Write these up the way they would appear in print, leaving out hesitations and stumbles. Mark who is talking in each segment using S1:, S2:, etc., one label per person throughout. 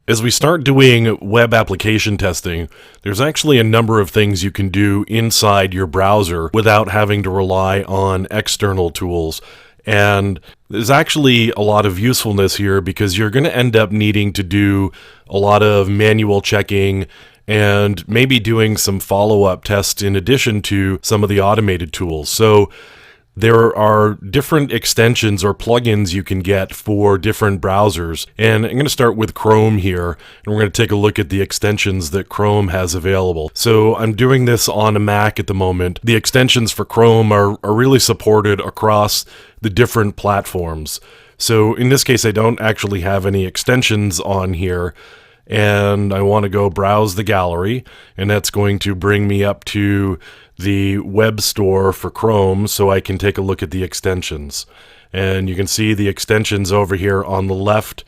S1: As we start doing web application testing, there's actually a number of things you can do inside your browser without having to rely on external tools. And there's actually a lot of usefulness here because you're going to end up needing to do a lot of manual checking and maybe doing some follow-up tests in addition to some of the automated tools. So there are different extensions or plugins you can get for different browsers. And I'm going to start with Chrome here, and we're going to take a look at the extensions that Chrome has available. So I'm doing this on a Mac at the moment. The extensions for Chrome are really supported across the different platforms. So in this case, I don't actually have any extensions on here, and I want to go browse the gallery, and that's going to bring me up to the web store for Chrome so I can take a look at the extensions. And you can see the extensions over here on the left,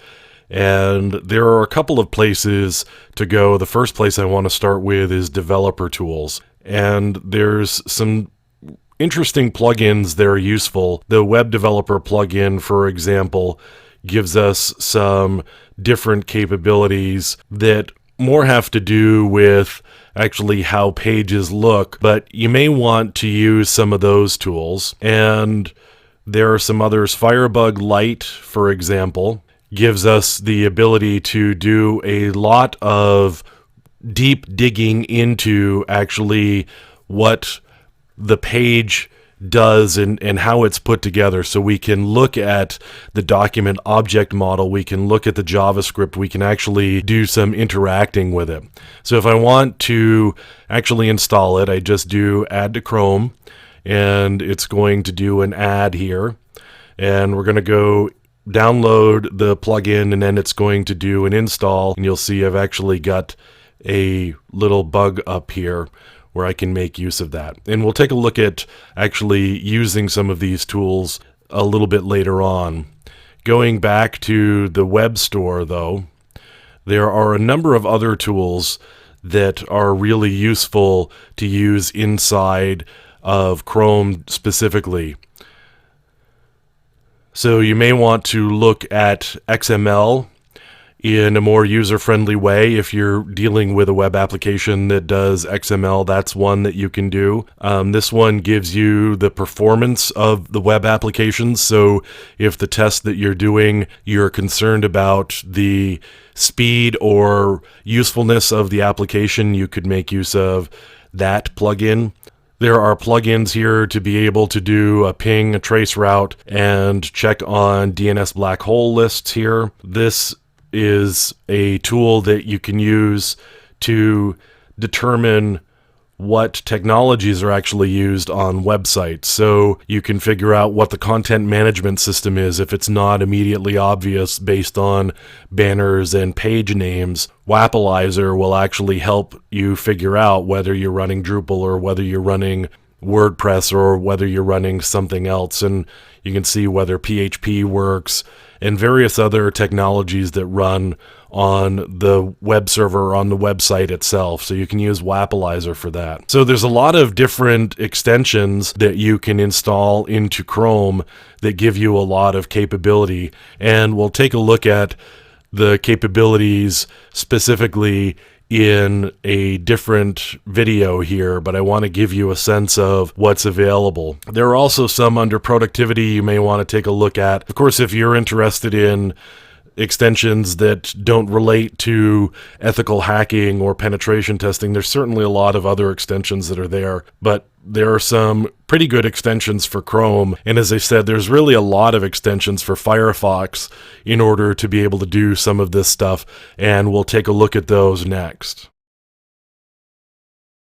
S1: and there are a couple of places to go. The first place I want to start with is developer tools, and there's some interesting plugins that are useful. The web developer plugin, for example, gives us some different capabilities that more have to do with actually how pages look, but you may want to use some of those tools. And there are some others. Firebug Lite, for example, gives us the ability to do a lot of deep digging into actually what the page does and how it's put together. So we can look at the document object model, we can look at the JavaScript, we can actually do some interacting with it. So if I want to actually install it, I just do add to Chrome, and it's going to do an add here, and we're going to go download the plugin, and then it's going to do an install, and you'll see I've actually got a little bug up here where I can make use of that. And we'll take a look at actually using some of these tools a little bit later on. Going back to the web store though, there are a number of other tools that are really useful to use inside of Chrome specifically. So you may want to look at XML in a more user-friendly way. If you're dealing with a web application that does XML, that's one that you can do. This one gives you the performance of the web applications. So if the test that you're doing, you're concerned about the speed or usefulness of the application, you could make use of that plugin. There are plugins here to be able to do a ping, a trace route, and check on DNS black hole lists here. This is a tool that you can use to determine what technologies are actually used on websites. So you can figure out what the content management system is if it's not immediately obvious based on banners and page names. Wappleizer will actually help you figure out whether you're running Drupal or whether you're running WordPress or whether you're running something else, and you can see whether PHP works and various other technologies that run on the web server or on the website itself. So you can use Wappleizer for that. So there's a lot of different extensions that you can install into Chrome that give you a lot of capability, and we'll take a look at the capabilities specifically in a different video here, but I want to give you a sense of what's available. There are also some under productivity you may want to take a look at. Of course, if you're interested in extensions that don't relate to ethical hacking or penetration testing, there's certainly a lot of other extensions that are there, but there are some pretty good extensions for Chrome. And as I said, there's really a lot of extensions for Firefox in order to be able to do some of this stuff, and we'll take a look at those next.